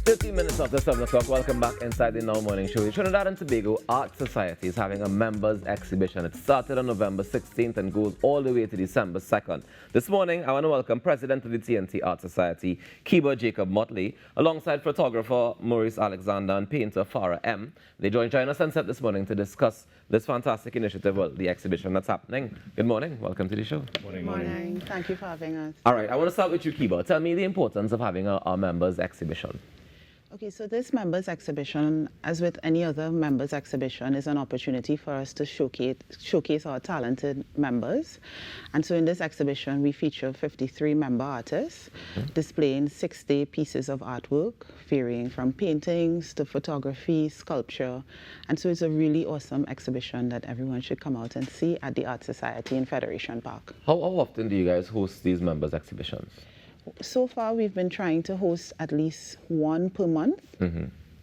15 minutes after 7 o'clock, welcome back inside the Now Morning Show. The Trinidad and Tobago Art Society is having a members exhibition. It started on November 16th and goes all the way to December 2nd. This morning, I want to welcome President of the TNT Art Society, Kiba Jacob Motley, alongside photographer Maurice Alexander and painter Farah M. They join us on set this morning to discuss this fantastic initiative, well, the exhibition that's happening. Good morning. Welcome to the show. Morning. Thank you for having us. All right, I want to start with you, Kiba. Tell me the importance of having a members exhibition. Okay, so this members exhibition, as with any other members exhibition, is an opportunity for us to showcase our talented members. And so in this exhibition, we feature 53 member artists displaying 60 pieces of artwork, varying from paintings to photography, sculpture. And so it's a really awesome exhibition that everyone should come out and see at the Art Society in Federation Park. How often do you guys host these members exhibitions? So far, we've been trying to host at least one per month.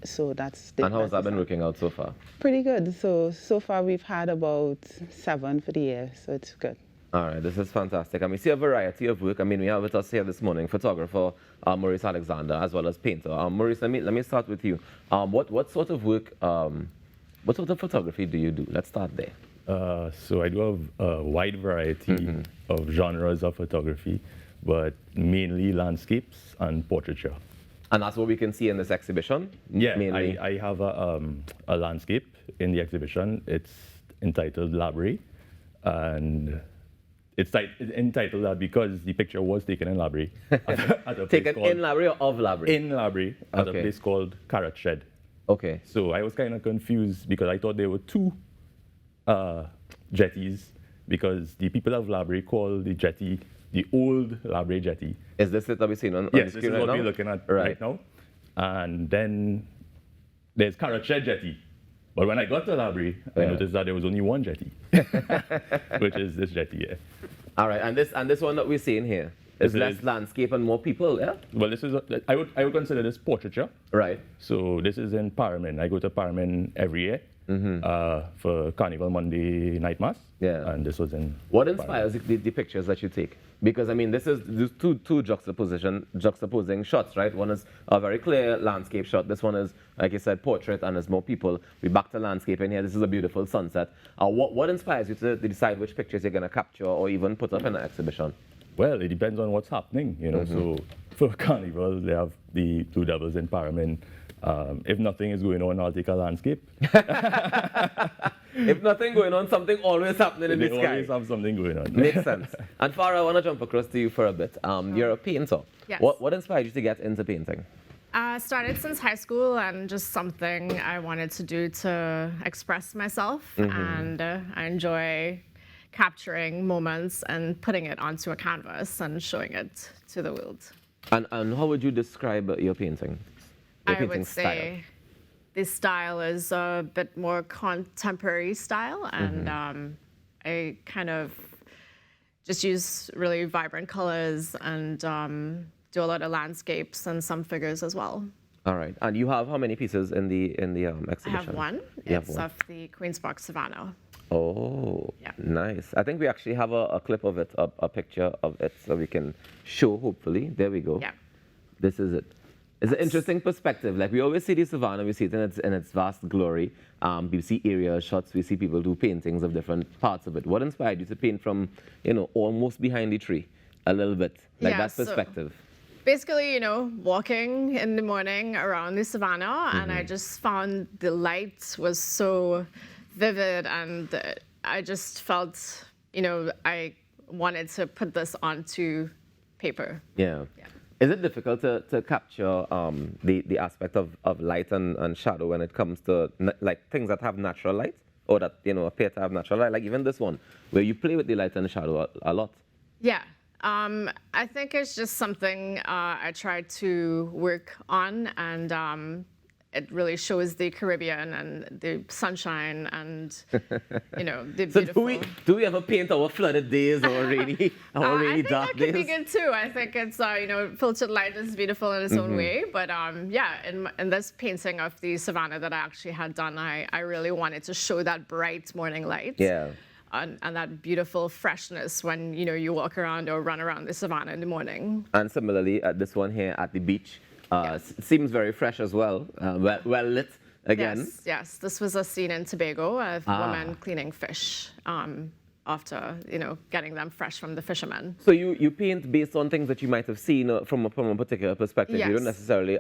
So that's the. And how has that been working out so far? Pretty good. So far we've had about 7 for the year, so it's good. All right, this is fantastic. And we see a variety of work. I mean, we have with us here this morning photographer Maurice Alexander as well as painter. Maurice, let me start with you. What sort of work, what sort of photography do you do? Let's start there. So I do have a wide variety of genres of photography, but mainly landscapes and portraiture. And that's what we can see in this exhibition? Yeah, mainly. I have a landscape in the exhibition. It's entitled Labrie, and it's entitled that because the picture was taken in Labrie. Taken in Labrie or of Labrie? In Labrie, at a place called Carrot Shed. Okay. So I was kind of confused because I thought there were two jetties, because the people of Labrie call the jetty the old Labrie jetty. Is this it that we're seeing on yes, the this screen is right what now? we're looking at right now. And then there's Carrot Shed jetty. But when I got to Labrie, I noticed that there was only one jetty, which is this jetty here. All right, and this one that we're seeing here is less landscape and more people, yeah? Well, this is I would consider this portraiture. Right. So this is in Paramin. I go to Paramin every year for Carnival Monday night mass. Yeah. And this was in. What inspires the pictures that you take? Because I mean, this is two juxtaposing shots, right? One is a very clear landscape shot. This one is, like you said, portrait, and there's more people. We're back to landscape, and here this is a beautiful sunset. What inspires you to decide which pictures you're going to capture or even put up in an exhibition? Well, it depends on what's happening, you know. So for Carnival, they have the Two Devils in Paramin. If nothing is going on, I'll take a landscape. If nothing going on, something always happening in the sky. They always have something going on. Makes sense. And Farah, I want to jump across to you for a bit. You're a painter. Yes. What inspired you to get into painting? I started since high school and just something I wanted to do to express myself. And I enjoy capturing moments and putting it onto a canvas and showing it to the world. And how would you describe your painting? Your I painting would style? say this style is a bit more contemporary style, and I kind of just use really vibrant colors and do a lot of landscapes and some figures as well. All right. And you have how many pieces in the exhibition? I have one. You have It's one. of the Queen's Park Savannah. Oh, Yeah. nice. I think we actually have a clip of it, a picture of it, so we can show, hopefully. There we go. Yeah. This is it. It's an interesting perspective. Like, we always see the savannah, we see it in its vast glory. We see aerial shots, we see people do paintings of different parts of it. What inspired you to paint from, almost behind the tree, a little bit? Like Yeah, that so- perspective. Basically, walking in the morning around the savannah, and I just found the light was so vivid, and I just felt, I wanted to put this onto paper. Yeah. Yeah. Is it difficult to capture the aspect of light and shadow when it comes to like things that have natural light or that appear to have natural light? Like even this one, where you play with the light and the shadow a lot. Yeah. I think it's just something I try to work on, and it really shows the Caribbean and the sunshine and, the So beautiful. do we ever paint our flooded days or rainy I dark think that could be days? good too. I think it's, filtered light is beautiful in its own way. But yeah, in this painting of the savannah that I actually had done, I really wanted to show that bright morning light. Yeah. And that beautiful freshness when, you walk around or run around the savannah in the morning. And similarly, at this one here at the beach, Seems very fresh as well. Well lit again. Yes. This was a scene in Tobago of women cleaning fish after, getting them fresh from the fishermen. So you paint based on things that you might have seen from a particular perspective. You don't Yes. necessarily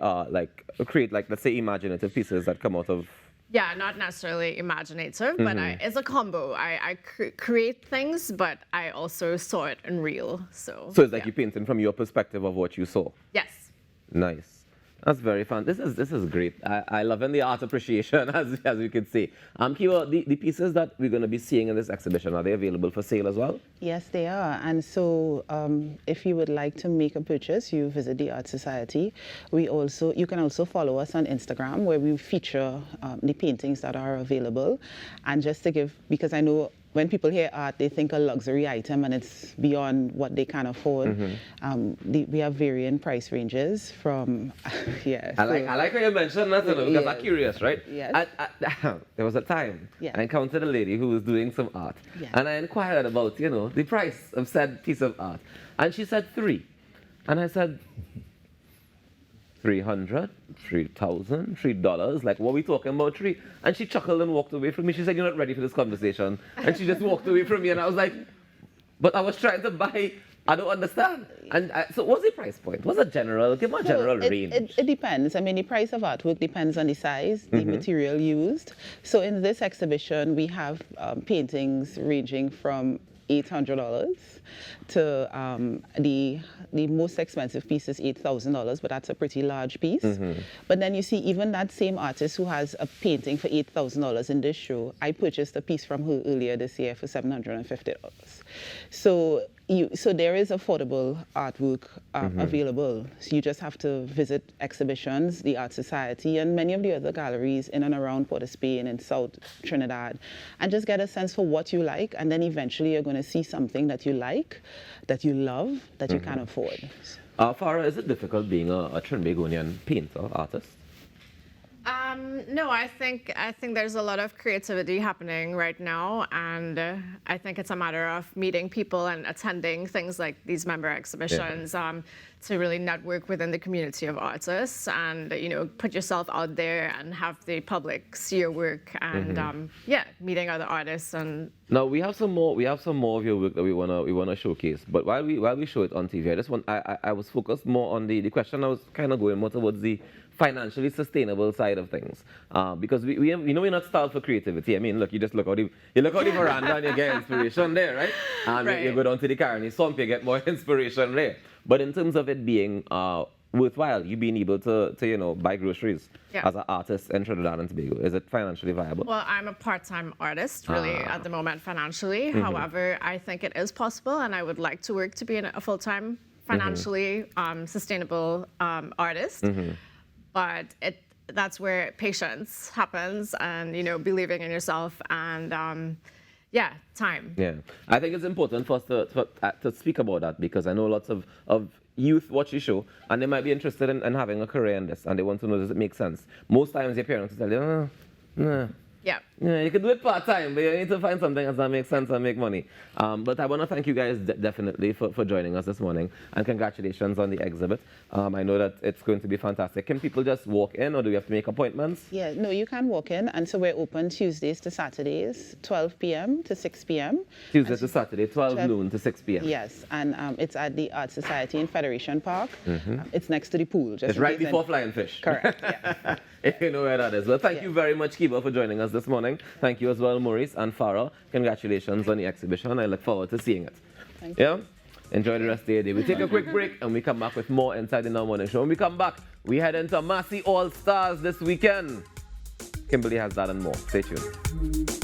create, like, let's say, imaginative pieces that come out of. Yeah, not necessarily imaginative, but it's a combo. I create things, but I also saw it in real. So So it's like you're painting from your perspective of what you saw. Yes. Nice. That's very fun. This is great. I love the art appreciation, as you can see. Kiwa, the pieces that we're going to be seeing in this exhibition, are they available for sale as well? Yes, they are. And so if you would like to make a purchase, you visit the Art Society. You can also follow us on Instagram, where we feature the paintings that are available. And just to give, because I know when people hear art, they think a luxury item and it's beyond what they can afford. We have varying price ranges from, yeah. I like how you mentioned that, because Yes. I'm curious, right? Yes. There was a time Yeah. I encountered a lady who was doing some art, Yeah. and I inquired about, the price of said piece of art, and she said 3, and I said, 300, 3,000, $3, like, what are we talking about, 3? And she chuckled and walked away from me. She said, you're not ready for this conversation, and she just walked away from me, and I was like, but I was trying to buy. I don't understand. And so what's the price point? What's a general, give me a general range. It depends. I mean, the price of artwork depends on the size, the material used. So in this exhibition, we have paintings ranging from $800 to the most expensive piece is $8,000, but that's a pretty large piece. But then you see, even that same artist who has a painting for $8,000 in this show, I purchased a piece from her earlier this year for $750. So there is affordable artwork available. So you just have to visit exhibitions, the Art Society, and many of the other galleries in and around Port of Spain and South Trinidad, and just get a sense for what you like, and then eventually you're going to see something that you like, that you love, that you can afford. Farah, is it difficult being a Trinbagonian painter, artist? No, I think there's a lot of creativity happening right now, and I think it's a matter of meeting people and attending things like these member exhibitions to really network within the community of artists, and put yourself out there and have the public see your work, and meeting other artists. And now we have some more of your work that we wanna showcase. But while we show it on TV, I was focused more on the question. I was kind of going more towards the financially sustainable side of things, because we're not starved for creativity. I mean, look, you look out the veranda and you get inspiration there, right? And Right. you go down to the Carney Swamp, you get more inspiration there. But in terms of it being worthwhile, you being able to buy groceries as an artist in Trinidad and Tobago, is it financially viable? well, I'm a part-time artist, really, at the moment financially. However, I think it is possible, and I would like to work to be a full-time, financially sustainable artist. But that's where patience happens, and believing in yourself, and time. Yeah, I think it's important for us to speak about that, because I know lots of youth watch the show and they might be interested in having a career in this, and they want to know, does it make sense? Most times your parents will tell you, no. Yeah. Yeah, you can do it part-time, but you need to find something else that makes sense and make money. But I want to thank you guys definitely for joining us this morning, and congratulations on the exhibit. I know that it's going to be fantastic. Can people just walk in, or do we have to make appointments? Yeah, no, you can walk in, and so we're open Tuesdays to Saturdays, 12 p.m. to 6 p.m. Tuesday to Saturday, 12 noon to 6 p.m. Yes, and it's at the Art Society in Federation Park. It's next to the pool. Just It's in right case before Flying Fish. Correct, yes. If you know where that is. Well, thank you very much, Kiba, for joining us this morning. Thank you as well, Maurice and Farah. Congratulations on the exhibition. I look forward to seeing it. Thank you. Yeah? Enjoy the rest of your day. We take a quick break and we come back with more Inside the Now Morning Show. When we come back, we head into Massey All Stars this weekend. Kimberly has that and more. Stay tuned.